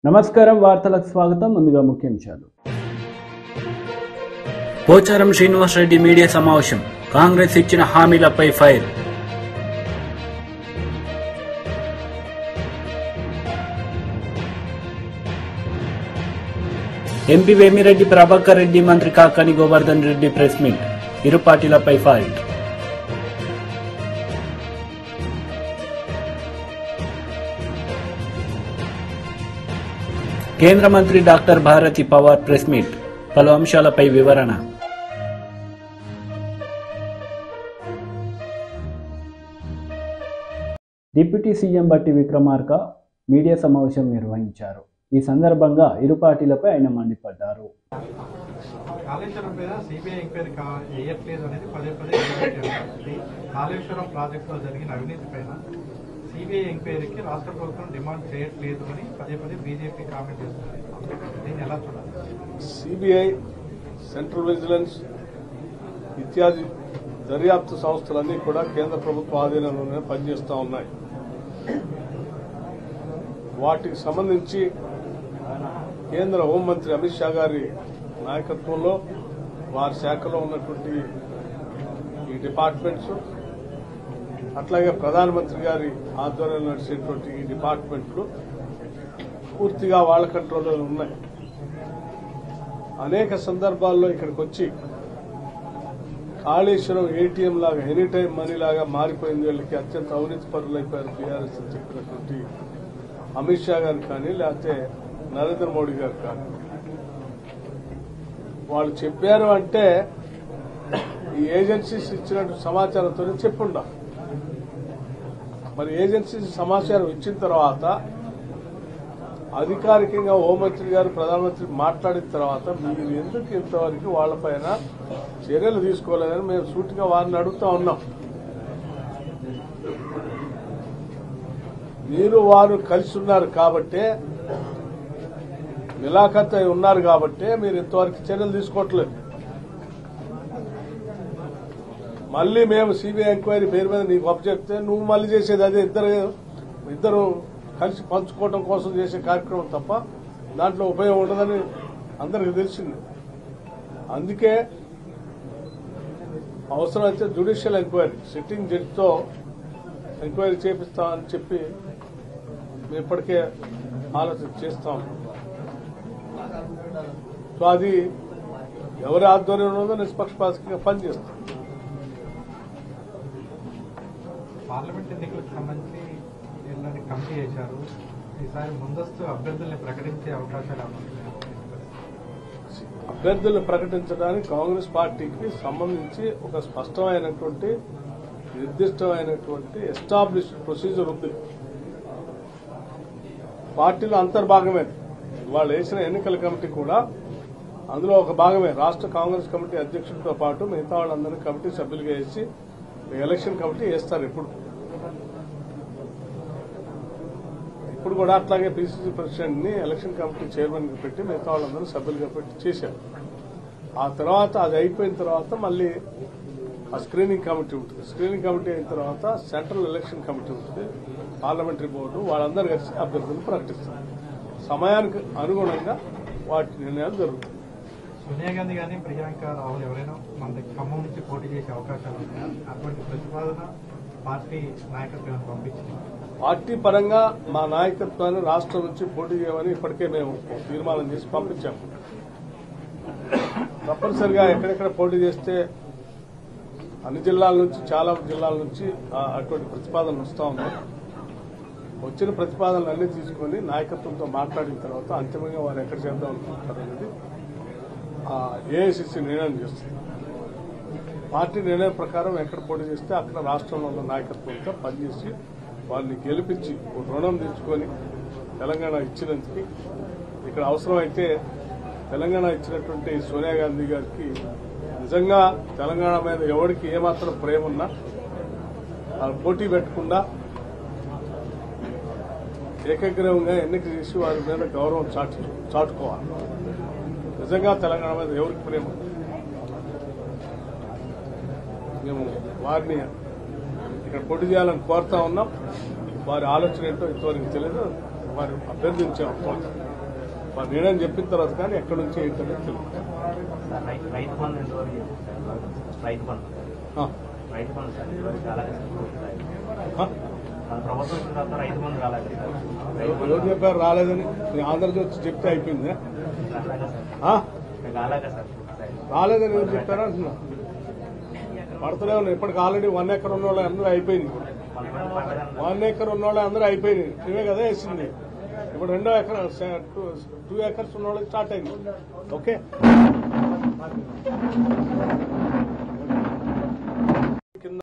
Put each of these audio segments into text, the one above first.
నమస్కారం వార్తలకు స్వాగతం. ముందుగా ముఖ్యాంశాలు. పోచారం శ్రీనివాస్ రెడ్డి మీడియా సమావేశం. కాంగ్రెస్ ఇచ్చిన హామీలపై ఫైర్. ఎంపీ వేమిరెడ్డి ప్రభాకర్ రెడ్డి, మంత్రి కాకాని గోవర్ధన్ రెడ్డి ప్రెస్ మీట్. ఇరు పార్టీలపై ఫైట్. కేంద్ర మంత్రి doctor Bharati Pawar press meet. పలు అంశాలపై వివరణ. డిప్యూటీ సీఎం బట్టి విక్రమార్క మీడియా సమావేశం నిర్వహించారు. ఈ సందర్భంగా ఇరు పార్టీలపై ఆయన మండిపడ్డారు. కాళేశ్వరం మీద సిబిఐ ఎంక్వైరీ చేయట్లేదు అనేది పదే కాళేశ్వరం ప్రాజెక్టులో జరిగిన అవినీతి పైన సిబిఐ ఎంక్వైరీకి రాష్ట్ర ప్రభుత్వం డిమాండ్ చేయట్లేదు అని పదే బీజేపీ కామెంట్ చేస్తుంది. దీన్ని ఎలా చూడాలి? సిబిఐ, సెంట్రల్ విజిలెన్స్ ఇత్యాది దర్యాప్తు సంస్థలన్నీ కూడా కేంద్ర ప్రభుత్వ ఆధీనంలోనే పనిచేస్తూ ఉన్నాయి. వాటికి సంబంధించి కేంద్ర హోంమంత్రి అమిత్ షా గారి నాయకత్వంలో వారి శాఖలో ఉన్నటువంటి ఈ డిపార్ట్మెంట్స్, అట్లాగే ప్రధానమంత్రి గారి ఆధ్వర్యంలో నడిచేటువంటి ఈ డిపార్ట్మెంట్లు పూర్తిగా వాళ్ళ కంట్రోల్లో ఉన్నాయి. అనేక సందర్భాల్లో ఇక్కడికి వచ్చి కాళేశ్వరం ఏటీఎం లాగా ఎనీ టైం మనీ లాగా మారిపోయింది, వీళ్ళకి అత్యంత అవినీతి పరులైపోయారు బీఆర్ఎస్ చెప్పినటువంటి అమిత్ షా గారు కానీ లేకపోతే నరేంద్ర మోడీ గారు కానీ. వాళ్ళు చెప్పారు అంటే ఈ ఏజెన్సీస్ ఇచ్చినట్టు సమాచారంతో చెప్పుండాలి. మరి ఏజెన్సీస్ సమాచారం ఇచ్చిన తర్వాత అధికారికంగా హోంమంత్రి గారు ప్రధానమంత్రి మాట్లాడిన తర్వాత మీరు ఎందుకు ఇంతవరకు వాళ్లపైన చర్యలు తీసుకోలేదని మేము సూటిగా వారిని అడుగుతా ఉన్నాం. మీరు వారు కలిసి ఉన్నారు కాబట్టే, మిలాఖత్ అయి ఉన్నారు కాబట్టే మీరు ఇంతవరకు చర్యలు తీసుకోవట్లేదు. మళ్లీ మేము సిబిఐ ఎంక్వైరీ పేరు మీద నీకు అప్పచెప్తే నువ్వు మళ్లీ చేసేది అదే ఇద్దరు కలిసి పంచుకోవడం కోసం చేసే కార్యక్రమం తప్ప దాంట్లో ఉపయోగం ఉండదని అందరికీ తెలిసింది. అందుకే అవసరమైతే జ్యుడిషియల్ ఎంక్వైరీ సిట్టింగ్ జడ్జితో ఎంక్వైరీ చేపిస్తామని చెప్పి మేము ఇప్పటికే ఆలోచన చేస్తాం. సో అది ఎవరి ఆధ్వర్యంలో ఉందో నిష్పక్షపాతంగా పనిచేస్తాం. పార్లమెంట్ ఎన్నికలకు సంబంధించి కమిటీ చేశారు. ఈసారి ముందస్తు అభ్యర్థుల్ని ప్రకటించే అవకాశాలు అభ్యర్థులను ప్రకటించడానికి కాంగ్రెస్ పార్టీకి సంబంధించి ఒక స్పష్టమైనటువంటి నిర్దిష్టమైనటువంటి ఎస్టాబ్లిష్డ్ ప్రొసీజర్ ఉంది. పార్టీలో అంతర్భాగమే. వాళ్ళు వేసిన ఎన్నికల కమిటీ కూడా అందులో ఒక భాగమే. రాష్ట్ర కాంగ్రెస్ కమిటీ అధ్యక్షుడితో పాటు మిగతా వాళ్ళందరినీ కమిటీ సభ్యులుగా వేసి ఎలక్షన్ కమిటీ వేస్తారు. ఇప్పుడు కూడా అట్లాగే పిసిసి ప్రెసిడెంట్ ని ఎలక్షన్ కమిటీ చైర్మన్ గా పెట్టి మిగతా వాళ్ళందరూ సభ్యులుగా పెట్టి చేశారు. ఆ తర్వాత అది అయిపోయిన తర్వాత మళ్లీ ఆ స్క్రీనింగ్ కమిటీ ఉంటుంది. స్క్రీనింగ్ కమిటీ అయిన తర్వాత సెంట్రల్ ఎలక్షన్ కమిటీ ఉంటుంది, పార్లమెంటరీ బోర్డు, వాళ్ళందరూ కలిసి అభ్యర్థులను ప్రకటిస్తారు. సమయానికి అనుగుణంగా వాటి నిర్ణయాలు జరుగుతాయి. సోనియా గాంధీ కానీ ప్రియాంక రాహుల్ ఎవరైనా మన ఖమ్మం నుంచి పోటీ చేసే అవకాశాలు ఉన్నాయా? అటువంటి ప్రతిపాదన పార్టీ నాయకత్వాన్ని పంపించింది. పార్టీ పరంగా మా నాయకత్వాన్ని రాష్ట్రం నుంచి పోటీ చేయమని ఇప్పటికే మేము తీర్మానం చేసి పంపించాము. తప్పనిసరిగా ఎక్కడెక్కడ పోటీ చేస్తే అన్ని జిల్లాల నుంచి, చాలా జిల్లాల నుంచి అటువంటి ప్రతిపాదనలు వస్తూ ఉన్నాయి. వచ్చిన ప్రతిపాదనలు అన్ని తీసుకుని నాయకత్వంతో మాట్లాడిన తర్వాత అంతిమంగా వారు ఎక్కడ చేద్దాం అనుకుంటారు అనేది ఏఐసిసి నిర్ణయం చేస్తుంది. పార్టీ నిర్ణయం ప్రకారం ఎక్కడ పోటీ చేస్తే అక్కడ రాష్ట్రంలో ఉన్న నాయకత్వంతో పనిచేసి వారిని గెలిపించి రుణం తెచ్చుకొని తెలంగాణ ఇచ్చినందుకు ఇక్కడ అవసరమైతే తెలంగాణ ఇచ్చినటువంటి సోనియా గాంధీ గారికి నిజంగా తెలంగాణ మీద ఎవరికి ఏమాత్రం ప్రేమ ఉన్నా పోటీ పెట్టకుండా ఏకగ్రీవంగా ఎన్నిక చేసి వారి మీద గౌరవం చాటుకోవాలి. నిజంగా తెలంగాణ మీద ఎవరికి ప్రేమ మేము వారిని ఇక్కడ పోటీ చేయాలని కోరుతా ఉన్నాం. వారి ఆలోచన ఏంటో ఇంతవరకు తెలియదు. వారు అభ్యర్థించాము. మరి నేనని చెప్పిన తర్వాత కానీ ఎక్కడి నుంచి ఏంటనేది తెలియదు. రైతు బంధు ఎంతవరకు చేశారు సార్? రైతు బంధు సార్ ఇంతవరకు కాలేదు. మన ప్రభుత్వం వచ్చిన తర్వాత రైతు బంధు కాలేదు. ఎవరు చెప్పారు రాలేదని? ఆంధ్రజ్యోతి వచ్చి చెప్తే అయిపోయింది. కాలేదా సార్? రాలేదని ఎవరు చెప్పారా అంటున్నా. పడుతూనే ఉన్నాయి. ఇప్పటికి ఆల్రెడీ 1 ఎకర్ ఉన్న వాళ్ళు అందరూ అయిపోయింది. 1 ఎకర్ ఉన్న వాళ్ళు అందరూ అయిపోయింది. ఇవే కదా వేసింది. ఇప్పుడు 2 ఎకర్ 2 ఎకర్స్ ఉన్న వాళ్ళకి స్టార్ట్ అయింది. ఓకే, కింద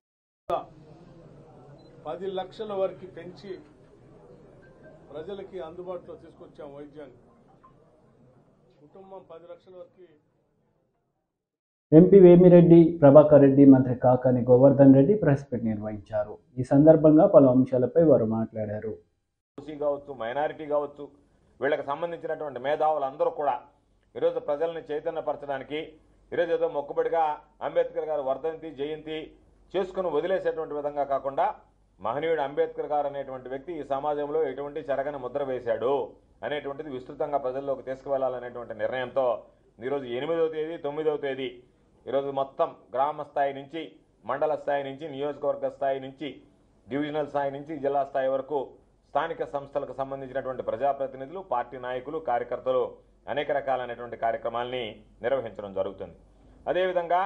10 లక్షల వరకు పెంచి ప్రజలకి అందుబాటులో తీసుకొచ్చాం వైద్యాన్ని. కుటుంబం 10 లక్షల వరకు. ఎంపీ వేమిరెడ్డి ప్రభాకర్ రెడ్డి, మంత్రి కాకాని గోవర్ధన్ రెడ్డి ప్రెస్ మీట్ నిర్వహించారు. ఈ సందర్భంగా పలు అంశాలపై వారు మాట్లాడారు. ఓసీ కావచ్చు, మైనారిటీ కావచ్చు, వీళ్ళకి సంబంధించినటువంటి మేధావులందరూ కూడా ఈరోజు ప్రజల్ని చైతన్యపరచడానికి ఈరోజు ఏదో మొక్కుబడిగా అంబేద్కర్ గారు వర్ధంతి జయంతి చేసుకుని వదిలేసేటువంటి విధంగా కాకుండా మహనీయుడు అంబేద్కర్ గారు అనేటువంటి వ్యక్తి ఈ సమాజంలో ఎటువంటి చెరగని ముద్ర వేశాడు అనేటువంటిది విస్తృతంగా ప్రజల్లోకి తీసుకువెళ్లాలనేటువంటి నిర్ణయంతో ఈరోజు 8వ తేదీ 9వ తేదీ ఈరోజు మొత్తం గ్రామ స్థాయి నుంచి, మండల స్థాయి నుంచి, నియోజకవర్గ స్థాయి నుంచి, డివిజనల్ స్థాయి నుంచి జిల్లా స్థాయి వరకు స్థానిక సంస్థలకు సంబంధించినటువంటి ప్రజాప్రతినిధులు, పార్టీ నాయకులు, కార్యకర్తలు అనేక రకాలైనటువంటి కార్యక్రమాల్ని నిర్వహించడం జరుగుతుంది. అదేవిధంగా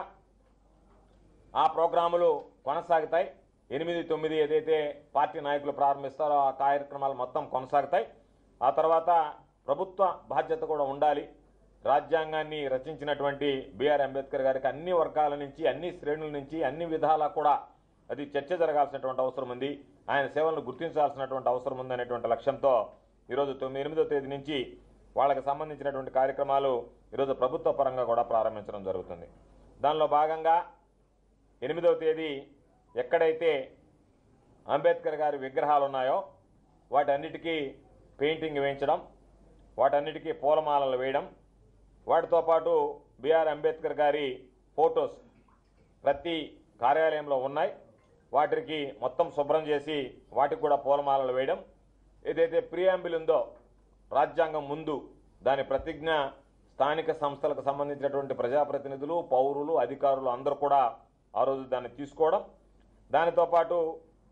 ఆ ప్రోగ్రాములు కొనసాగుతాయి. 8, 9 ఏదైతే పార్టీ నాయకులు ప్రారంభిస్తారో ఆ కార్యక్రమాలు మొత్తం కొనసాగుతాయి. ఆ తర్వాత ప్రభుత్వ బాధ్యత కూడా ఉండాలి. రాజ్యాంగాన్ని రచించినటువంటి బిఆర్ అంబేద్కర్ గారికి అన్ని వర్గాల నుంచి, అన్ని శ్రేణుల నుంచి, అన్ని విధాలా కూడా అది చర్చ జరగాల్సినటువంటి అవసరం ఉంది. ఆయన సేవలను గుర్తించాల్సినటువంటి అవసరం ఉందనేటువంటి లక్ష్యంతో ఈరోజు 8వ తేదీ నుంచి వాళ్ళకి సంబంధించినటువంటి కార్యక్రమాలు ఈరోజు ప్రభుత్వ పరంగా కూడా ప్రారంభించడం జరుగుతుంది. దానిలో భాగంగా 8వ తేదీ ఎక్కడైతే అంబేద్కర్ గారి విగ్రహాలు ఉన్నాయో వాటన్నిటికీ పెయింటింగ్ వేయించడం, వాటన్నిటికీ పూలమాలలు వేయడం, వాటితో పాటు బిఆర్ అంబేద్కర్ గారి ఫొటోస్ ప్రతి కార్యాలయంలో ఉన్నాయి. వాటికి మొత్తం శుభ్రం చేసి వాటికి కూడా పూలమాలలు వేయడం, ఏదైతే ప్రియాంబుల్ ఉందో రాజ్యాంగం ముందు దాని ప్రతిజ్ఞ స్థానిక సంస్థలకు సంబంధించినటువంటి ప్రజాప్రతినిధులు, పౌరులు, అధికారులు అందరూ కూడా ఆ రోజు దాన్ని తీసుకోవడం, దానితో పాటు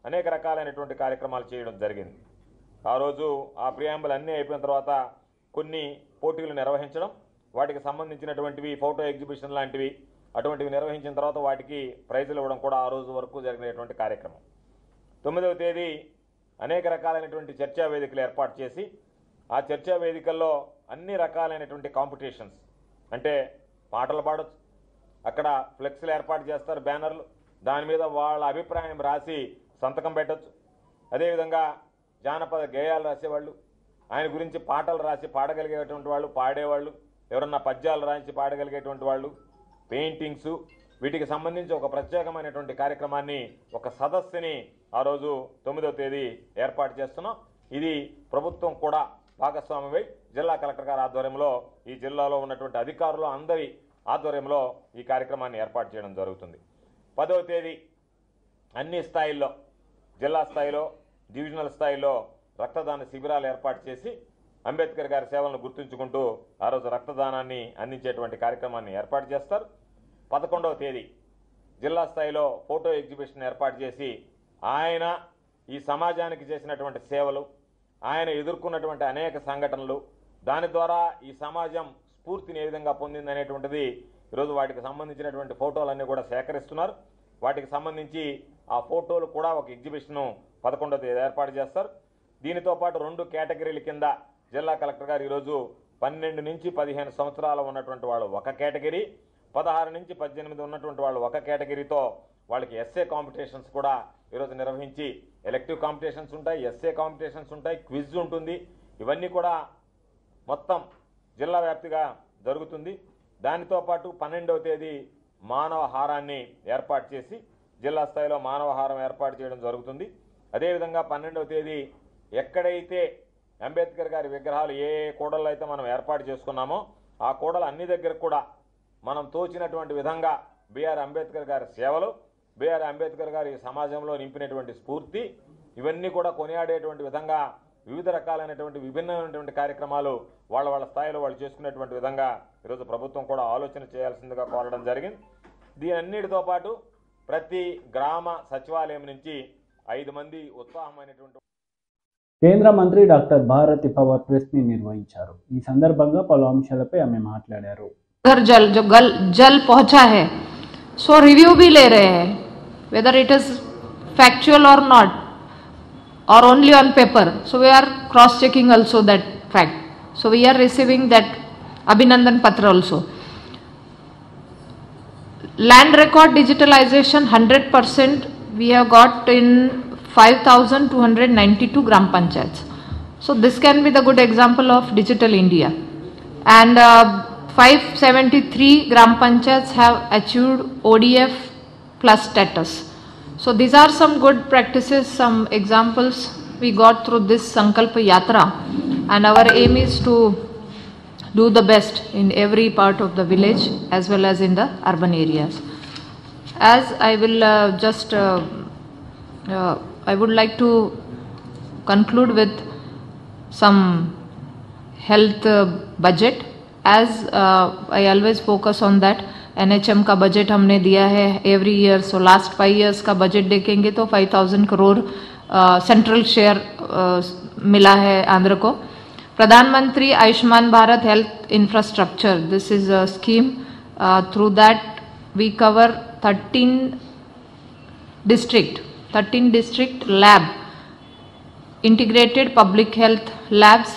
అనేక రకాలైనటువంటి కార్యక్రమాలు చేయడం జరిగింది. ఆ రోజు ఆ ప్రియాంబుల్ అన్నీ అయిపోయిన తర్వాత కొన్ని పోటీలు నిర్వహించడం, వాటికి సంబంధించినటువంటివి ఫోటో ఎగ్జిబిషన్ లాంటివి అటువంటివి నిర్వహించిన తర్వాత వాటికి ప్రైజులు ఇవ్వడం కూడా ఆ రోజు వరకు జరిగినటువంటి కార్యక్రమం. 9వ తేదీ అనేక రకాలైనటువంటి చర్చా వేదికలు ఏర్పాటు చేసి ఆ చర్చా వేదికల్లో అన్ని రకాలైనటువంటి కాంపిటీషన్స్, అంటే పాటలు పాడొచ్చు, అక్కడ ఫ్లెక్స్లు ఏర్పాటు చేస్తారు, బ్యానర్లు, దాని మీద వాళ్ళ అభిప్రాయం రాసి సంతకం పెట్టచ్చు. అదేవిధంగా జానపద గేయాలు రాసేవాళ్ళు, ఆయన గురించి పాటలు రాసి పాడగలిగేటువంటి వాళ్ళు, పాడేవాళ్ళు, ఎవరన్నా పద్యాలు రాసి పాడగలిగేటువంటి వాళ్ళు, పెయింటింగ్స్, వీటికి సంబంధించి ఒక ప్రత్యేకమైనటువంటి కార్యక్రమాన్ని, ఒక సదస్సుని ఆ రోజు 9వ తేదీ ఏర్పాటు చేస్తున్నాం. ఇది ప్రభుత్వం కూడా భాగస్వామ్యమై జిల్లా కలెక్టర్ గారి ఆధ్వర్యంలో ఈ జిల్లాలో ఉన్నటువంటి అధికారులు అందరి ఆధ్వర్యంలో ఈ కార్యక్రమాన్ని ఏర్పాటు చేయడం జరుగుతుంది. 10వ తేదీ అన్ని స్థాయిల్లో, జిల్లా స్థాయిలో, డివిజనల్ స్థాయిలో రక్తదాన శిబిరాలు ఏర్పాటు చేసి అంబేద్కర్ గారి సేవలను గుర్తుంచుకుంటూ ఆ రోజు రక్తదానాన్ని అందించేటువంటి కార్యక్రమాన్ని ఏర్పాటు చేస్తారు. 11వ తేదీ జిల్లా స్థాయిలో ఫోటో ఎగ్జిబిషన్ ఏర్పాటు చేసి ఆయన ఈ సమాజానికి చేసినటువంటి సేవలు, ఆయన ఎదుర్కొన్నటువంటి అనేక సంఘటనలు, దాని ద్వారా ఈ సమాజం స్ఫూర్తిని ఏ విధంగా పొందిందనేటువంటిది ఈరోజు వాటికి సంబంధించినటువంటి ఫోటోలన్నీ కూడా సేకరిస్తున్నారు. వాటికి సంబంధించి ఆ ఫోటోలు కూడా ఒక ఎగ్జిబిషన్ 11వ తేదీ ఏర్పాటు చేస్తారు. దీనితో పాటు 2 కేటగిరీల కింద జిల్లా కలెక్టర్ గారు ఈరోజు 12 నుంచి 15 సంవత్సరాలు ఉన్నటువంటి వాళ్ళు ఒక కేటగిరీ, 16 నుంచి 18 ఉన్నటువంటి వాళ్ళు ఒక కేటగిరీతో వాళ్ళకి ఎస్ఏ కాంపిటీషన్స్ కూడా ఈరోజు నిర్వహించి, ఎలెక్టివ్ కాంపిటీషన్స్ ఉంటాయి, ఎస్ఏ కాంపిటీషన్స్ ఉంటాయి, క్విజ్ ఉంటుంది, ఇవన్నీ కూడా మొత్తం జిల్లా వ్యాప్తిగా జరుగుతుంది. దానితో పాటు 12వ తేదీ మానవ హారాన్ని ఏర్పాటు చేసి జిల్లా స్థాయిలో మానవ హారం ఏర్పాటు చేయడం జరుగుతుంది. అదేవిధంగా 12వ తేదీ ఎక్కడైతే అంబేద్కర్ గారి విగ్రహాలు ఏ కూడల్లో అయితే మనం ఏర్పాటు చేసుకున్నామో ఆ కూడల అన్ని దగ్గర కూడా మనం తోచినటువంటి విధంగా బిఆర్ అంబేద్కర్ గారి సేవలు, బిఆర్ అంబేద్కర్ గారి సమాజంలో నింపినటువంటి స్ఫూర్తి, ఇవన్నీ కూడా కొనియాడేటువంటి విధంగా వివిధ రకాలైనటువంటి విభిన్నమైనటువంటి కార్యక్రమాలు వాళ్ళ స్థాయిలో వాళ్ళు చేసుకునేటువంటి విధంగా ఈరోజు ప్రభుత్వం కూడా ఆలోచన చేయాల్సిందిగా కోరడం జరిగింది. దీని అన్నిటితో పాటు ప్రతి గ్రామ సచివాలయం నుంచి 5 మంది ఉత్సాహమైనటువంటి కేంద్ర మంత్రి డాక్టర్ భారతి పవార్ ప్రెస్ ని నిర్వహించారు. ఈ సందర్భంగా పలు అంశాలపై ఆమె మాట్లాడారు. जल पहुंचा है सो रिव्यू भी ले रहे हैं whether it is factual or not or only on paper, so we are cross checking also that fact, so we are receiving that abhinandan patra also. Land record digitalization 100% we have got in 5292 gram panchayats, so this can be the good example of digital India. And 573 gram panchayats have achieved ODF plus status. So these are some good practices, some examples we got through this Sankalpa Yatra, and our aim is to do the best in every part of the village as well as in the urban areas. As I will I would like to conclude with some health budget. As I always focus on that, NHM का budget हमने दिया है every year, so last 5 years का budget देखेंगे तो 5000 crore central share मिला है आंध्र को. प्रधानमंत्री Ayushman Bharat health infrastructure, this is a scheme through that we cover 13 district lab, integrated public health labs,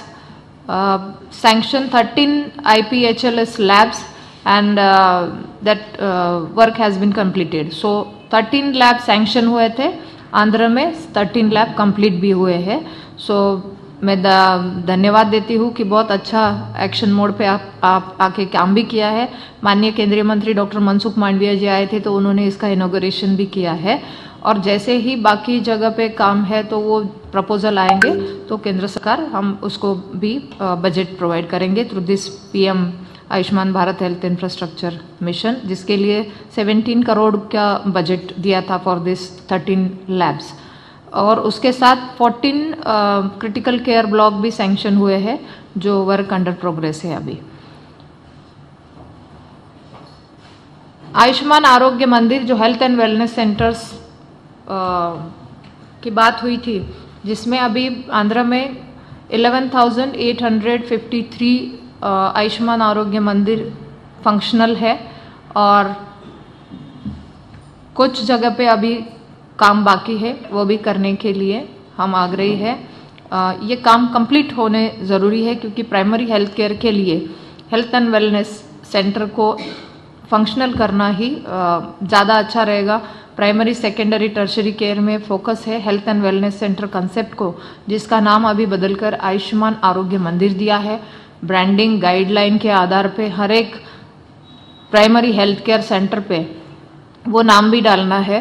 sanction 13 IPHLS labs, and that work has been completed. So 13 lab sanction हुए थे आंध्र में, 13 lab complete भी हुए हैं. सो मैं धन्यवाद देती हूँ कि बहुत अच्छा एक्शन मोड पे आप आके काम भी किया है. माननीय केंद्रीय मंत्री डॉक्टर मनसुख मांडविया जी आए थे तो उन्होंने इसका इनॉग्रेशन भी किया है, और जैसे ही बाकी जगह पे काम है तो वो प्रपोजल आएंगे तो केंद्र सरकार हम उसको भी बजट प्रोवाइड करेंगे through this PM Ayushman Bharat health infrastructure mission, जिसके लिए 17 करोड़ का बजट दिया था फॉर दिस 13 लैब्स. और उसके साथ 14 क्रिटिकल केयर ब्लॉक भी सैंक्शन हुए हैं जो वर्क अंडर प्रोग्रेस है अभी. आयुष्मान आरोग्य मंदिर जो हेल्थ एंड वेलनेस सेंटर्स की बात हुई थी, जिसमें अभी आंध्र में 11,853 आयुष्मान आरोग्य मंदिर फंक्शनल है, और कुछ जगह पे अभी काम बाकी है, वो भी करने के लिए हम आग्रही है. ये काम कंप्लीट होने ज़रूरी है क्योंकि प्राइमरी हेल्थ केयर के लिए हेल्थ एंड वेलनेस सेंटर को फंक्शनल करना ही ज़्यादा अच्छा रहेगा. प्राइमरी सेकेंडरी टर्शरी केयर में फोकस है health and wellness centre concept को, जिसका नाम अभी बदलकर आयुष्मान आरोग्य मंदिर दिया है. ब्रांडिंग गाइडलाइन के आधार पे हर एक प्राइमरी हेल्थ केयर सेंटर पे वो नाम भी डालना है,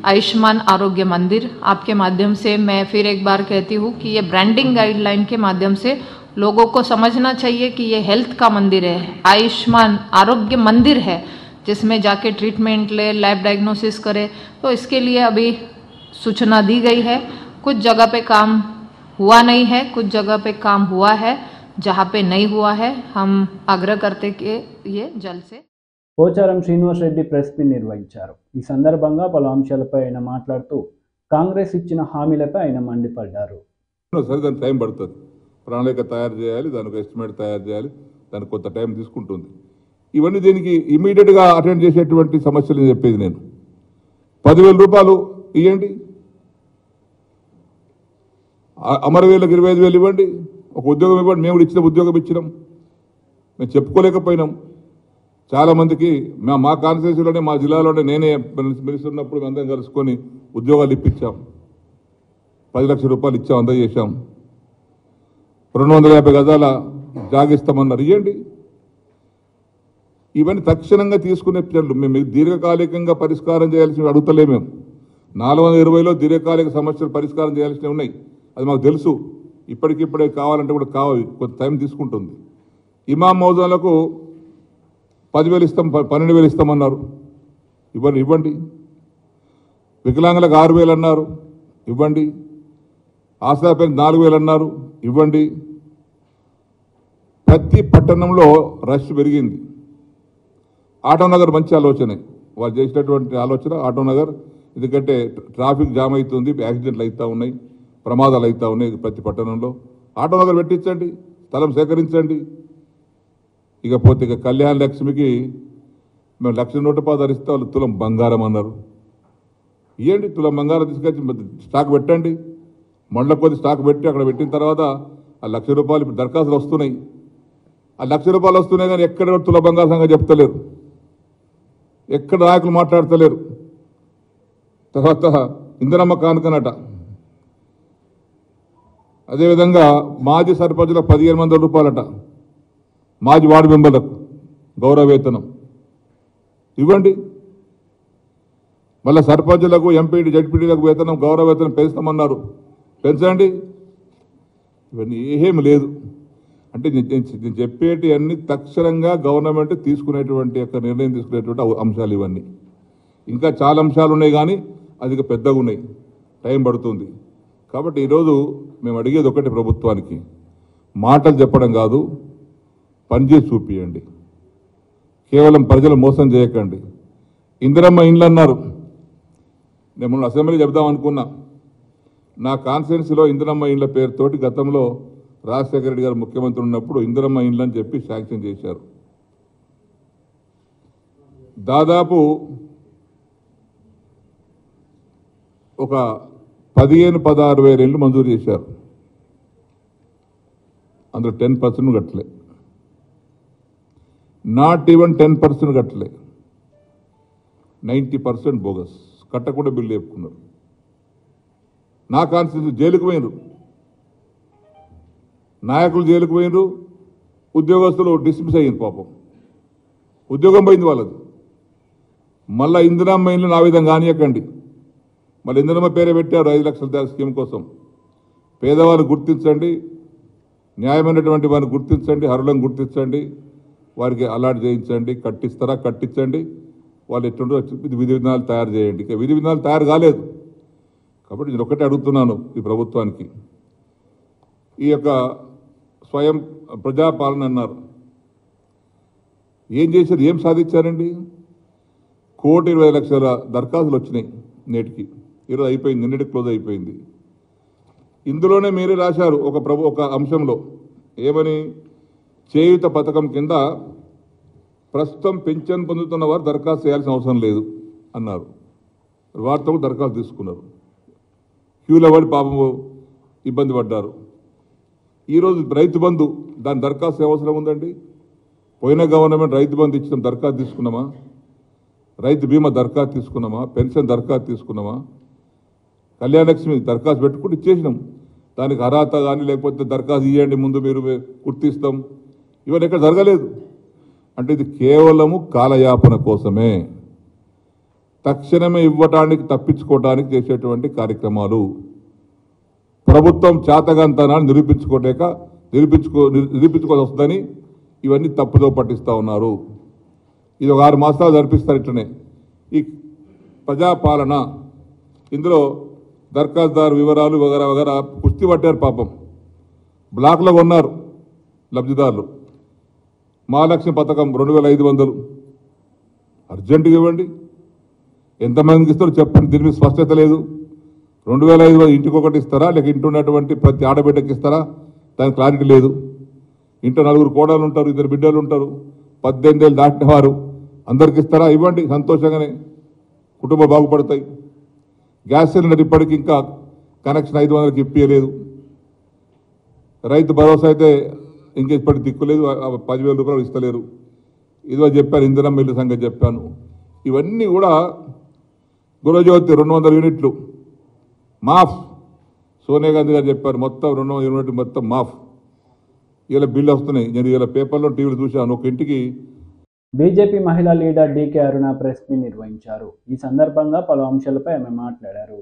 आयुष्मान आरोग्य मंदिर. आपके माध्यम से मैं फिर एक बार कहती हूँ कि ये ब्रांडिंग गाइडलाइन के माध्यम से लोगों को समझना चाहिए कि ये हेल्थ का मंदिर है, आयुष्मान आरोग्य मंदिर है, जिसमें जाके ट्रीटमेंट ले, लैब डायग्नोसिस करे. तो इसके लिए अभी सूचना दी गई है. कुछ जगह पे काम हुआ नहीं है, कुछ जगह पे काम हुआ है. जहाँ पे नहीं हुआ है हम आग्रह करते कि ये जल्द से. పోచారం శ్రీనివాస్ రెడ్డి ప్రెస్ మీట్ నిర్వహించారు. ఈ సందర్భంగా పలు అంశాలపై ఆయన మాట్లాడుతూ కాంగ్రెస్ ఇచ్చిన హామీలపై ఆయన మండిపడ్డారు. సరే, దానికి టైం పడుతుంది, ప్రణాళిక తయారు చేయాలి, దానికి ఎస్టిమేట్ తయారు చేయాలి, దానికి కొంత టైం తీసుకుంటుంది. ఇవన్నీ దీనికి ఇమీడియట్గా అటెండ్ చేసేటువంటి సమస్యలు చెప్పేది నేను. 10,000 రూపాయలు ఇవ్వండి, అమరవీరులకు 25,000 ఇవ్వండి, ఒక ఉద్యోగం ఇవ్వండి. మేము కూడా ఇచ్చిన ఉద్యోగం ఇచ్చినాం, మేము చెప్పుకోలేకపోయినాం. చాలామందికి మా కాన్స్టిట్యూన్సీలోనే, మా జిల్లాలోనే నేనే మినిస్తున్నప్పుడు అందరం కలుసుకొని ఉద్యోగాలు ఇప్పించాం. 10 లక్షల రూపాయలు ఇచ్చాం, అందజేశాం. 250 గజాల జాగిస్తామన్నారు, ఇవ్వండి. ఇవన్నీ తక్షణంగా తీసుకునే చర్యలు. మేము దీర్ఘకాలికంగా పరిష్కారం చేయాల్సినవి అడుగుతలే. మేము 420లో దీర్ఘకాలిక సమస్యలు పరిష్కారం చేయాల్సినవి ఉన్నాయి, అది మాకు తెలుసు. ఇప్పటికిప్పుడే కావాలంటే కూడా కావాలి, కొంత టైం తీసుకుంటుంది. ఇమాం మౌజాలకు 10,000 ఇస్తాం, 12,000 ఇస్తామన్నారు, ఇవ్వండి. వికలాంగులకు 6,000 అన్నారు, ఇవ్వండి. ఆసరా పెన్షన్ 4,000 అన్నారు, ఇవ్వండి. ప్రతి పట్టణంలో రష్ పెరిగింది. ఆటోనగర్ మంచి ఆలోచనే, వాళ్ళు చేసినటువంటి ఆలోచన ఆటోనగర్. ఎందుకంటే ట్రాఫిక్ జామ్ అవుతుంది, యాక్సిడెంట్లు అవుతూ ఉన్నాయి, ప్రమాదాలు అవుతూ ఉన్నాయి ప్రతి పట్టణంలో. ఆటోనగర్ పెట్టించండి, స్థలం సేకరించండి. ఇకపోతే ఇక కళ్యాణ లక్ష్మికి మేము 1,00,000 రూపాయలు ధరిస్తే వాళ్ళు తులం బంగారం అన్నారు. ఇవ్వండి, తులం బంగారం తీసుకొచ్చి స్టాక్ పెట్టండి. మండల కొద్ది స్టాక్ పెట్టి అక్కడ పెట్టిన తర్వాత ఆ 1,00,000 రూపాయలు ఇప్పుడు దరఖాస్తులు వస్తున్నాయి. ఆ 1,00,000 రూపాయలు వస్తున్నాయి కానీ ఎక్కడ తుల బంగారం సంగతి చెప్తలేరు, ఎక్కడ నాయకులు మాట్లాడతలేరు. తర్వాత ఇందిరమ్మ కానుకనట. అదేవిధంగా మాజీ సర్పంచులకు 15,000 రూపాయలట, మాజీ వార్డు మెంబర్లకు గౌరవ వేతనం ఇవ్వండి. మళ్ళీ సర్పంచులకు, ఎంపీటీ, జడ్పీటీలకు వేతనం, గౌరవ వేతనం పెంచుతామన్నారు, పెంచండి. ఇవన్నీ ఏమీ లేదు. అంటే నేను చెప్పేటి అన్ని తక్షణంగా గవర్నమెంట్ తీసుకునేటువంటి యొక్క నిర్ణయం తీసుకునేటువంటి అంశాలు ఇవన్నీ. ఇంకా చాలా అంశాలు ఉన్నాయి కానీ అది ఇక పెద్దగా ఉన్నాయి, టైం పడుతుంది. కాబట్టి ఈరోజు మేము అడిగేది ఒకటి, ప్రభుత్వానికి మాటలు చెప్పడం కాదు, పనిచేసి చూపియండి. కేవలం ప్రజలు మోసం చేయకండి. ఇందిరమ్మ ఇండ్లు అన్నారు, నేను మొన్న అసెంబ్లీ చెప్దాం అనుకున్నా. నా కాన్స్టిట్యున్సీలో ఇందిరమ్మ ఇండ్ల పేరుతోటి గతంలో రాజశేఖర రెడ్డి గారు ముఖ్యమంత్రి ఉన్నప్పుడు ఇందిరమ్మ ఇండ్లు అని చెప్పి శాంక్షన్ చేశారు. దాదాపు ఒక 15-16 వేల ఇండ్లు మంజూరు చేశారు. అందులో 10% కట్టలే, నాట్ ఈవెన్ 10% కట్టలే, 90% బోగస్, కట్టకుండా బిల్లు చెప్పుకున్నారు. నా కాన్స్టిట్యూన్సీ జైలుకు పోయినరు, నాయకులు జైలుకు పోయినరు, ఉద్యోగస్తులు డిస్మిస్ అయ్యింది, పాపం ఉద్యోగం పోయింది వాళ్ళది. మళ్ళీ ఇందిరమ్మ ఇండ్లు నా విధంగా కానియకండి. మళ్ళీ ఇందిరమ్మ పేరే పెట్టారు 5 లక్షల స్కీమ్ కోసం. పేదవాళ్ళు గుర్తించండి, న్యాయమైనటువంటి వారిని గుర్తించండి, అర్హులను గుర్తించండి, వారికి అలాట్ చేయించండి. కట్టిస్తారా కట్టించండి, వాళ్ళు ఎట్లుండో విధి విధానాలు తయారు చేయండి. ఇక విధి విధానాలు తయారు కాలేదు. కాబట్టి నేను ఒకటే అడుగుతున్నాను ఈ ప్రభుత్వానికి, ఈ యొక్క స్వయం ప్రజాపాలన అన్నారు, ఏం చేశారు, ఏం సాధించారండి? 1,20,00,000 దరఖాస్తులు వచ్చినాయి నేటికి. ఈరోజు అయిపోయింది, నిన్నటి క్లోజ్ అయిపోయింది. ఇందులోనే మీరే రాశారు ఒక అంశంలో ఏమని, చేయూత పథకం కింద ప్రస్తుతం పెన్షన్ పొందుతున్న వారు దరఖాస్తు చేయాల్సిన అవసరం లేదు అన్నారు. వారితో దరఖాస్తు తీసుకున్నారు, క్యూలో పడి పాపం ఇబ్బంది పడ్డారు. ఈరోజు రైతు బంధు, దాని దరఖాస్తు అవసరం ఉందండి? పోయిన గవర్నమెంట్ రైతు బంధు ఇచ్చిన దరఖాస్తు తీసుకున్నామా? రైతు బీమా దరఖాస్తు తీసుకున్నామా? పెన్షన్ దరఖాస్తు తీసుకున్నామా? కళ్యాణ లక్ష్మి దరఖాస్తు పెట్టుకుంటూ ఇచ్చేసినాం. దానికి అర్హత కానీ లేకపోతే దరఖాస్తు ఇవ్వండి ముందు మీరు గుర్తిస్తాం, ఇవన్నీ ఎక్కడ జరగలేదు. అంటే ఇది కేవలము కాలయాపన కోసమే, తక్షణమే ఇవ్వటానికి తప్పించుకోవడానికి చేసేటువంటి కార్యక్రమాలు. ప్రభుత్వం చేతగాంతనాన్ని నిరూపించుకోవాల్సి వస్తుందని ఇవన్నీ తప్పుదో పట్టిస్తూ ఉన్నారు. ఇది ఒక 6 మాసాలు జరిపిస్తారు ఇట్లనే ఈ ప్రజాపాలన. ఇందులో దరఖాస్తుదారు వివరాలు వగరా వగరా కుస్తీ పట్టారు, పాపం బ్లాక్లో కొన్నారు లబ్ధిదారులు. మహాలక్ష్మి పథకం 2,500 అర్జెంటుగా ఇవ్వండి. ఎంతమందికి ఇస్తారో చెప్పండి, దీని మీద స్పష్టత లేదు. 2,500 ఇంటికి ఒకటి ఇస్తారా, లేక ఇంటి ఉన్నటువంటి ప్రతి ఆడబిడ్డకి ఇస్తారా, దానికి క్లారిటీ లేదు. ఇంట్లో 4 కోడలు ఉంటారు, 2 బిడ్డలు ఉంటారు, 18 ఏళ్ళు దాటిన వారు అందరికి ఇస్తారా? ఇవ్వండి, సంతోషంగానే కుటుంబం బాగుపడతాయి. గ్యాస్ సిలిండర్ ఇప్పటికి ఇంకా కనెక్షన్ 500కి ఇప్పించలేదు. రైతు భరోసా అయితే ఇంకా ఇప్పటికి దిక్కులేదు, 10,000 రూపాయలు ఇస్తలేరు. ఇదిగో చెప్పాను, ఇంధనం మిల్లు సంగతి చెప్పాను. ఇవన్నీ కూడా గృహజ్యోతి 200 యూనిట్లు మాఫ్, సోనియా గాంధీ గారు చెప్పారు, మొత్తం 200 యూనిట్లు మొత్తం మాఫ్. ఇలా బిల్లు వస్తున్నాయి, నేను ఇలా పేపర్లో టీవీలో చూశాను. ఒక ఇంటికి బీజేపీ మహిళా లీడర్ డీకే అరుణ ప్రెస్ మీట్ నిర్వహించారు. ఈ సందర్భంగా పలు అంశాలపై ఆమె మాట్లాడారు.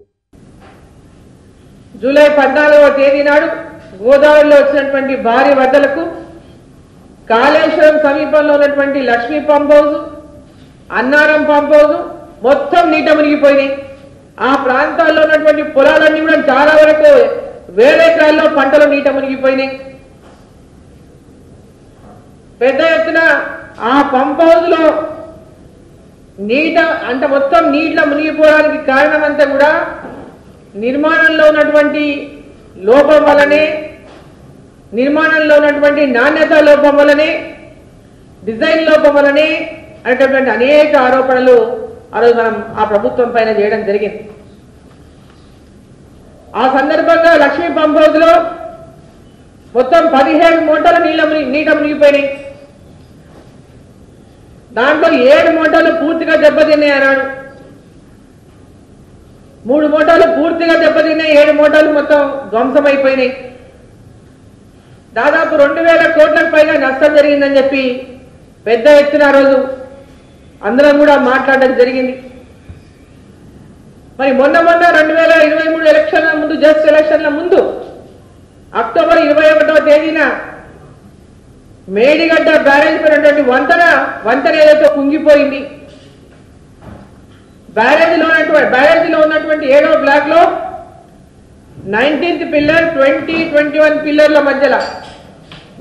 జూలై 14వ తేదీ నాడు గోదావరిలో వచ్చినటువంటి భారీ వరదలకు కాళేశ్వరం సమీపంలో ఉన్నటువంటి Lakshmi pump house, Annaram pump house మొత్తం నీట మునిగిపోయినాయి. ఆ ప్రాంతాల్లో ఉన్నటువంటి పొలాలన్నీ కూడా చాలా వరకు వేల ఎకరాల్లో పంటలు నీట మునిగిపోయినాయి. పెద్ద ఎత్తున ఆ పంప్ హౌస్ లో నీట అంటే మొత్తం నీటిలో మునిగిపోవడానికి కారణం అంతా కూడా నిర్మాణంలో ఉన్నటువంటి లోపం వల్లనే, నిర్మాణంలో ఉన్నటువంటి నాణ్యత లోపం వల్లనే, డిజైన్ లోపం వల్లనే అనేటటువంటి అనేక ఆరోపణలు ఆ రోజు మనం ఆ ప్రభుత్వం పైన చేయడం జరిగింది. ఆ సందర్భంగా లక్ష్మీ పంప్ హౌస్ లో మొత్తం 17 మోటార్లు నీట మునిగిపోయినాయి. దాంట్లో 7 మోటార్లు పూర్తిగా దెబ్బతిన్నాయి అన్నాడు. 3 మోటార్లు పూర్తిగా దెబ్బతిన్నాయి, 7 మోటార్లు మొత్తం ధ్వంసమైపోయినాయి. దాదాపు 2000 కోట్లకు పైగా నష్టం జరిగిందని చెప్పి పెద్ద ఎత్తున ఆ రోజు అందరం కూడా మాట్లాడడం జరిగింది. మరి మొన్న 2023 ఎలక్షన్ల ముందు, జస్ట్ ఎలక్షన్ల ముందు అక్టోబర్ 21వ తేదీన మేడిగడ్డ బ్యారేజ్ పైనటువంటి వంతెన ఏదైతే కుంగిపోయింది, బ్యారేజీలో ఉన్నటువంటి 7వ బ్లాక్ లో 19th పిల్లర్ 21 పిల్లర్ల మధ్యలో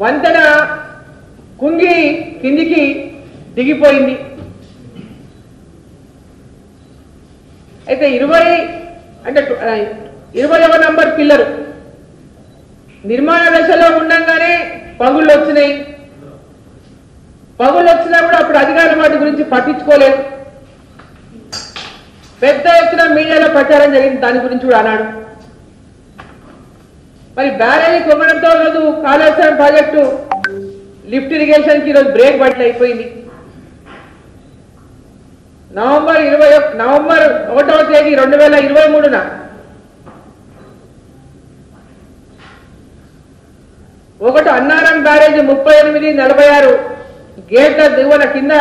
వంతెన కుంగి కిందికి దిగిపోయింది. అయితే 20వ నంబర్ పిల్లర్ నిర్మాణ దశలో ఉండగానే పగుళ్ళు వచ్చినాయి. పగుళ్ళు వచ్చినా కూడా అప్పుడు అధికారులు వాటి గురించి పట్టించుకోలేదు. పెద్ద ఎత్తున మీడియాలో ప్రచారం జరిగింది, దాని గురించి కూడా అన్నాడు. మరి బ్యారేజీ కుంగడంతో రోజు కాళేశ్వరం ప్రాజెక్టు లిఫ్ట్ ఇరిగేషన్ కి ఈరోజు బ్రేక్ బట్టలు అయిపోయింది. నవంబర్ 1వ తేదీ 2023న ఒకటి అన్నారం బ్యారేజ్ 38-46 గేట్ల దిగువన కింద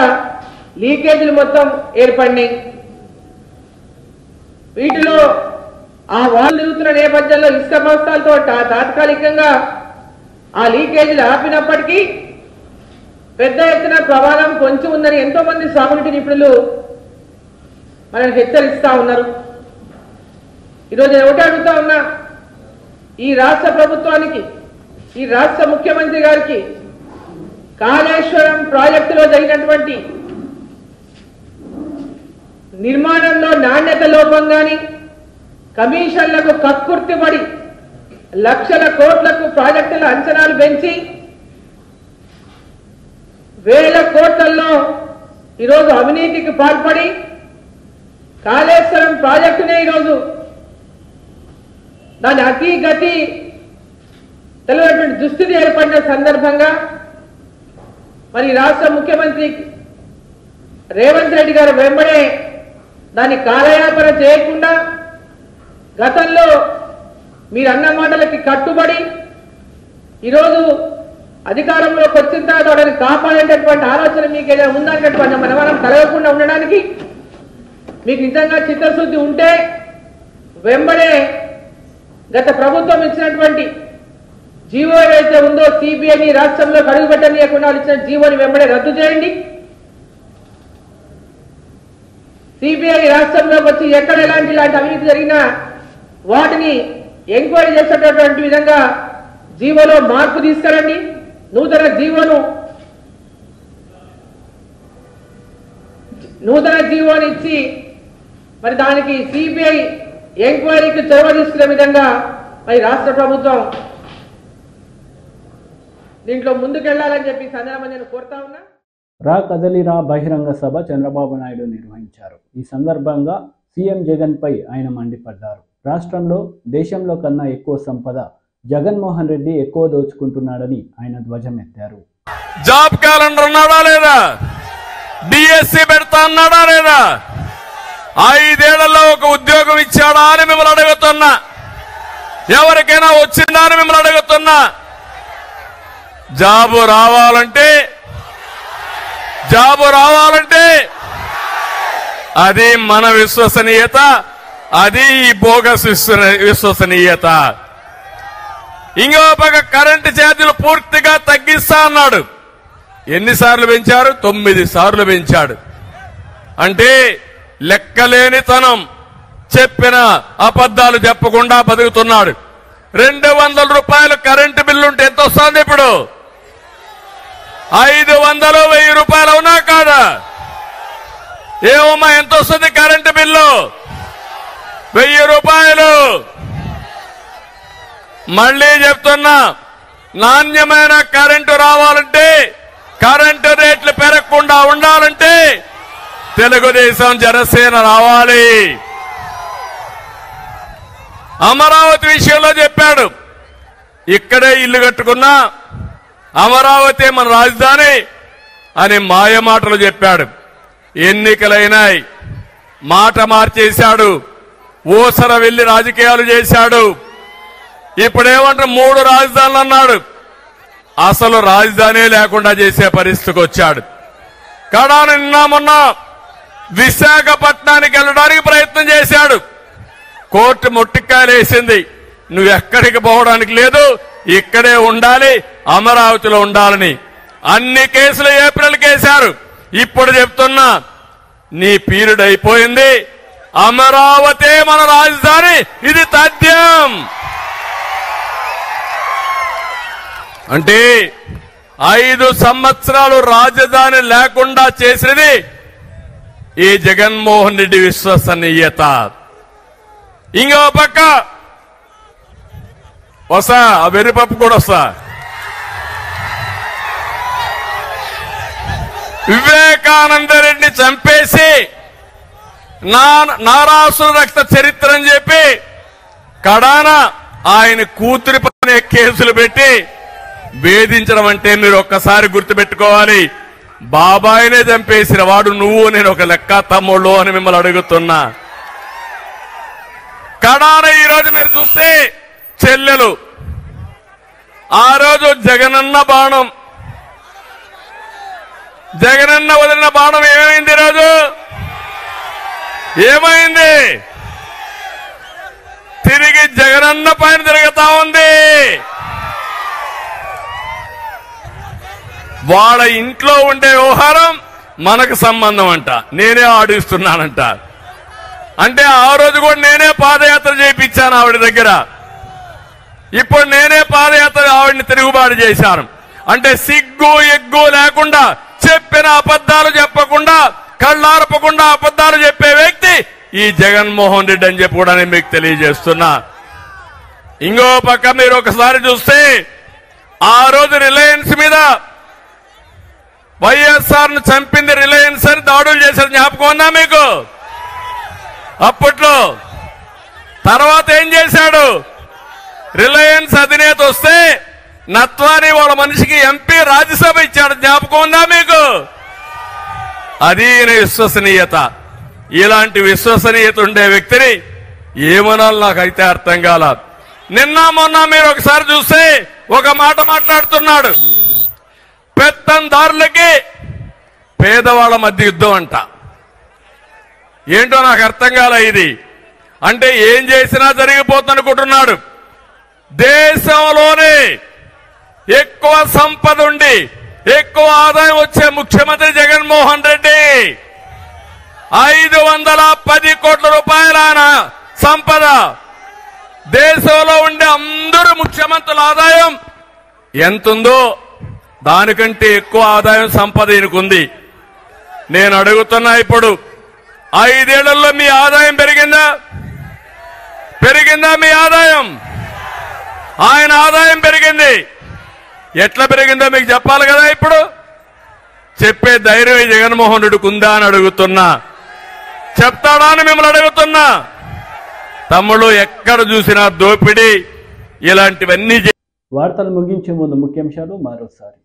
లీకేజీలు మొత్తం ఏర్పడినాయి. వీటిలో ఆ వాల్ తిరుగుతున్న నేపథ్యంలో ఇసుక బస్తాలతో తాత్కాలికంగా ఆ లీకేజీలు ఆపినప్పటికీ పెద్ద ఎత్తున ప్రమాదం కొంచెం ఉందని ఎంతో మంది సాగునీటి నిపుణులు మనల్ని హెచ్చరిస్తా ఉన్నారు. ఈరోజు నేను ఒకటి అడుగుతా ఉన్నా, ఈ రాష్ట్ర ప్రభుత్వానికి, ఈ రాష్ట్ర ముఖ్యమంత్రి గారికి కాళేశ్వరం ప్రాజెక్టులో జరిగినటువంటి నిర్మాణంలో నాణ్యత లోపం కానీ, కమిషన్లకు కక్కుర్తిపడి లక్షల కోట్లకు ప్రాజెక్టుల అంచనాలు పెంచి వేల కోట్లలో ఈరోజు అవినీతికి పాల్పడి కాళేశ్వరం ప్రాజెక్టునే ఈరోజు దాని అతి గతి తెలియనటువంటి దుస్థితి ఏర్పడిన సందర్భంగా మరి రాష్ట్ర ముఖ్యమంత్రి రేవంత్ రెడ్డి గారు వెంబడే దాన్ని కాలయాపన చేయకుండా గతంలో మీరు అన్న మాటలకి కట్టుబడి ఈరోజు అధికారంలోకి వచ్చిన తర్వాత వాటిని కాపాడేటటువంటి ఆలోచన మీకు ఏదైనా ఉందనేటటువంటి మనం కలగకుండా ఉండడానికి మీకు నిజంగా చిత్తశుద్ధి ఉంటే వెంబడే గత ప్రభుత్వం ఇచ్చినటువంటి జీవో ఏదైతే ఉందో సిబిఐని రాష్ట్రంలో అడుగుపెట్టనీయకుండా ఇచ్చిన జీవోని వెంబడే రద్దు చేయండి. సిబిఐ రాష్ట్రంలోకి వచ్చి ఎక్కడ ఇలాంటి అవినీతి జరిగినా వాటిని ఎంక్వైరీ చేసేటటువంటి విధంగా జీవోలో మార్పు తీసుకురండి. నూతన జీవోని ఇచ్చి మరి దానికి సిబిఐ ఎంక్వైరీకి చొరవ తీసుకునే విధంగా మరి రాష్ట్ర ప్రభుత్వం దీంట్లో ముందుకెళ్లాలని చెప్పి సందర్భంగా నేను కోరుతా ఉన్నా. రా కదలిరా బహిరంగ సభ చంద్రబాబు నాయుడు నిర్వహించారు. ఈ సందర్భంగా సీఎం జగన్ పై ఆయన మండిపడ్డారు. రాష్ట్రంలో దేశంలో కన్నా ఎక్కువ సంపద జగన్మోహన్ రెడ్డి ఎక్కువ దోచుకుంటున్నాడని ఆయన ధ్వజమెత్తారు. జాబ్ క్యాలెండర్ అన్నాడా లేదా? డిఎస్సి పెడతా అన్నాడా లేదా? 5 ఏళ్లలో ఒక ఉద్యోగం ఇచ్చాడా అని మిమ్మల్ని అడుగుతున్నా. ఎవరికైనా వచ్చిందా అని మిమ్మల్ని అడుగుతున్నా. జాబు రావాలంటే అది మన విశ్వసనీయత, అది ఈ బోగస్ విశ్వసనీయత. ఇంకో పక్క కరెంటు ఛార్జీలు పూర్తిగా తగ్గిస్తా అన్నాడు. ఎన్నిసార్లు పెంచారు? 9 సార్లు పెంచాడు. అంటే లెక్కలేనితనం, చెప్పిన అబద్ధాలు చెప్పకుండా బతుకుతున్నాడు. 200 రూపాయలు కరెంటు బిల్లు ఉంటే ఎంత వస్తుంది ఇప్పుడు? 500 1000 రూపాయలు అవునా కాదా? ఏమమ్మా ఎంత వస్తుంది కరెంటు బిల్లు? 1000 రూపాయలు. మళ్ళీ చెప్తున్నా, నాణ్యమైన కరెంటు రావాలంటే, కరెంటు రేట్లు పెరగకుండా ఉండాలంటే తెలుగుదేశం జనసేన రావాలి. అమరావతి విషయంలో చెప్పాడు, ఇక్కడే ఇల్లు కట్టుకున్నా అమరావతి మన రాజధాని అని మాయమాటలు చెప్పాడు. ఎన్నికలైనాయి, మాట మార్చేశాడు, ఊసర వెళ్లి రాజకీయాలు చేశాడు. ఇప్పుడేమంటారు 3 రాజధానులు అన్నాడు. అసలు రాజధాని లేకుండా చేసే పరిస్థితికి వచ్చాడు. కడాన నిన్న మొన్న విశాఖపట్నానికి వెళ్ళడానికి ప్రయత్నం చేశాడు. కోర్టు ముట్టికాయలు వేసింది, నువ్వు ఎక్కడికి పోవడానికి లేదు, ఇక్కడే ఉండాలి, అమరావతిలో ఉండాలని. అన్ని కేసులు ఏప్రిల్ కేశారు. ఇప్పుడు చెప్తున్నా, నీ పీరియడ్ అయిపోయింది, అమరావతి మన రాజధాని, ఇది తథ్యం. అంటే 5 సంవత్సరాలు రాజధాని లేకుండా చేసినది ఈ జగన్మోహన్ రెడ్డి విశ్వసనీయత. ఇంకో పక్క వస్తా, ఆ వెర్రిపప్పు కూడా వస్తా. వివేకానంద రెడ్డిని చంపేసి నారాసుర రక్త చరిత్ర అని చెప్పి కడాన ఆయన కూతురి పైన కేసులు పెట్టి వేధించడం అంటే మీరు ఒక్కసారి గుర్తుపెట్టుకోవాలి. బాబాయినే చంపేసిన వాడు నువ్వు, నేను ఒక లెక్క తమ్ముళ్ళు అని మిమ్మల్ని అడుగుతున్నా. కడాన ఈరోజు మీరు చూస్తే చెల్లెలు, ఆ రోజు జగనన్న బాణం, జగనన్న వదిలిన బాణం ఏమైంది? ఈరోజు ఏమైంది? తిరిగి జగనన్న పైన తిరుగుతా ఉంది. వాళ్ళ ఇంట్లో ఉండే వ్యవహారం మనకు సంబంధం అంట, నేనే ఆడిస్తున్నానంట. అంటే ఆ రోజు కూడా నేనే పాదయాత్ర చేయించాను ఆవిడ దగ్గర, ఇప్పుడు నేనే పాదయాత్ర ఆవిడని తిరుగుబాటు చేశాను. అంటే సిగ్గు ఎగ్గు లేకుండా, చెప్పిన అబద్ధాలు చెప్పకుండా, కళ్ళార్పకుండా అబద్ధాలు చెప్పే వ్యక్తి ఈ జగన్మోహన్ రెడ్డి అని చెప్పి కూడా నేను మీకు తెలియజేస్తున్నా. ఇంకో పక్క మీరు ఒకసారి చూస్తే ఆ రోజు రిలయన్స్ మీద వైఎస్ఆర్ ను చంపింది రిలయన్స్ అని దాడులు చేశారు, జ్ఞాపకం ఉందా మీకు? అప్పట్లో తర్వాత ఏం చేశాడు? రిలయన్స్ అధినేత వస్తే నత్వాని వాళ్ళ మనిషికి ఎంపీ రాజ్యసభ ఇచ్చాడు, జ్ఞాపకం ఉందా మీకు? అది ఈయన విశ్వసనీయత. ఇలాంటి విశ్వసనీయత ఉండే వ్యక్తిని ఏమనాలి నాకైతే అర్థం కాల. నిన్న మొన్న మీరు ఒకసారి చూస్తే ఒక మాట మాట్లాడుతున్నాడు, పెత్తందారులకి పేదవాళ్ల మధ్య యుద్ధం అంట. ఏంటో నాకు అర్థం కాల ఇది. అంటే ఏం చేసినా జరిగిపోతుందనుకుంటున్నాడు. దేశంలోనే ఎక్కువ సంపద ఉండి ఎక్కువ ఆదాయం వచ్చే ముఖ్యమంత్రి జగన్మోహన్ రెడ్డి. 510 కోట్ల రూపాయల సంపద. దేశంలో ఉండే అందరూ ముఖ్యమంత్రుల ఆదాయం ఎంతుందో దానికంటే ఎక్కువ ఆదాయం సంపద ఈయనకుంది. నేను అడుగుతున్నా, ఇప్పుడు 5 ఏళ్లలో మీ ఆదాయం పెరిగిందా? పెరిగిందా మీ ఆదాయం? ఆయన ఆదాయం పెరిగింది. ఎట్లా పెరిగిందో మీకు చెప్పాలి కదా. ఇప్పుడు చెప్పే ధైర్యం జగన్మోహన్ రెడ్డికి ఉందా అని అడుగుతున్నా. చెప్తాడా అని మిమ్మల్ని అడుగుతున్నా. తమ్ముళ్ళు ఎక్కడ చూసినా దోపిడీ, ఇలాంటివన్నీ. వార్తలు ముగించే ముందు ముఖ్యాంశాలు మరోసారి.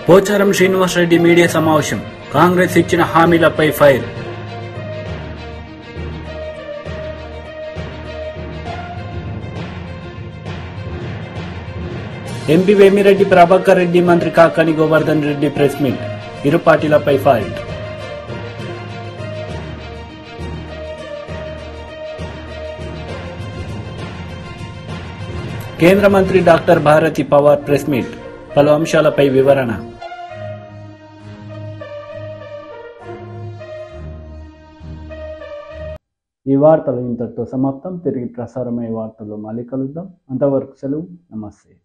పోచారం శ్రీనివాసరెడ్డి మీడియా సమావేశం, కాంగ్రెస్ ఇచ్చిన హామీలపై ఫైర్. ఎంపీ వేమిరెడ్డి ప్రభాకర్ రెడ్డి, మంత్రి కాకాని గోవర్ధన్ రెడ్డి ప్రెస్ మీట్, ఇరు పార్టీలపై ఫైట్. కేంద్ర మంత్రి doctor Bharati Pawar press meet, పలు అంశాలపై వివరణ. ఈ వార్తలు ఇంతటితో సమాప్తం. తిరిగి ప్రసారమయ్యే వార్తల్లో మళ్ళీ కలుద్దాం. అంతవరకు సెలవు. నమస్తే.